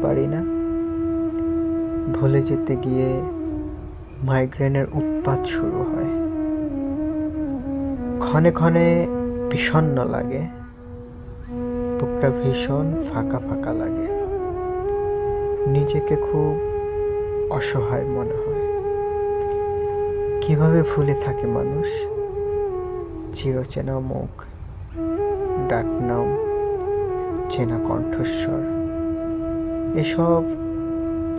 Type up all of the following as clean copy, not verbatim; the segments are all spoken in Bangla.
পারি না। ভুলে যেতে গিয়ে মাইগ্রেনের উৎপাত শুরু হয়। ক্ষণে ক্ষণে বিষণ্ণ লাগে, বুকটা ভীষণ ফাঁকা ফাঁকা লাগে। নিজেকে খুব অসহায় মনে হয়। কিভাবে ভুলে থাকে মানুষ চিরচেনা মুখ, ডাকনাম, চেনা কণ্ঠস্বর? এসব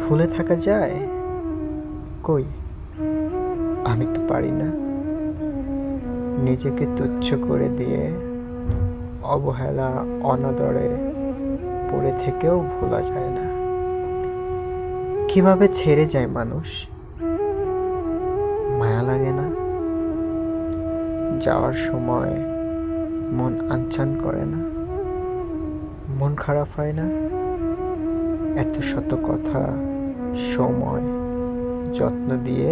ভুলে থাকা যায়? কই, আমি তো পারি না। নিজেকে তুচ্ছ করে দিয়ে অবহেলা, অনাদরে পড়ে থেকেও ভোলা যায় না। কিভাবে ছেড়ে যায় মানুষ? মায়া লাগে না? যাওয়ার সময় মন আনচান করে না? মন খারাপ হয় না? এত শত কথা, সময়, যত্ন দিয়ে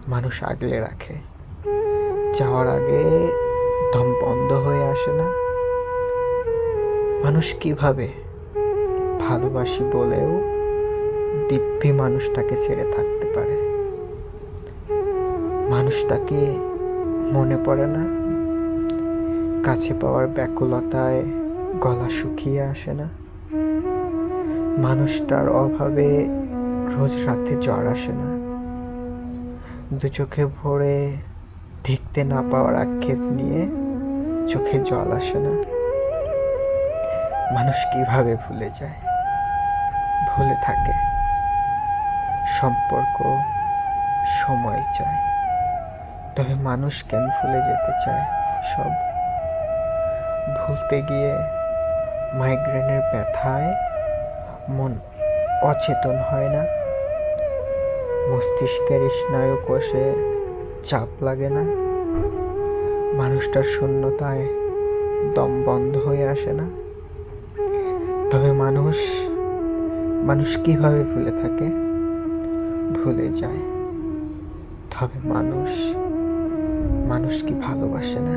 মানুষ আগলে রাখে, যাওয়ার আগে দম বন্ধ হয়ে আসে না? মানুষ কিভাবে ভালোবাসি বলেও দিব্যি মানুষটাকে ছেড়ে থাকতে পারে? মানুষটাকে মনে পড়ে না? কাছে পাওয়ার ব্যাকুলতায় গলা শুকিয়ে আসে না? মানুষটার অভাবে রোজ রাতে জ্বর আসে না? দু চোখে ভরে দেখতে না পাওয়ার আক্ষেপ নিয়ে চোখে জল আসে না? মানুষ কিভাবে ভুলে যায়, ভুলে থাকে? সম্পর্ক সময় চায়, তবে মানুষ কেন ভুলে যেতে চায় সব? ভুলতে গিয়ে মাইগ্রেনের ব্যথায় মন অচেতন হয় না? মস্তিষ্কের স্নায়ু কোষে চাপ লাগে না? মানুষটার শূন্যতায় দম বন্ধ হয়ে আসে না? তবে মানুষ কিভাবে ভুলে থাকে? ভুলে যায়। তবে মানুষ কি ভালোবাসে না?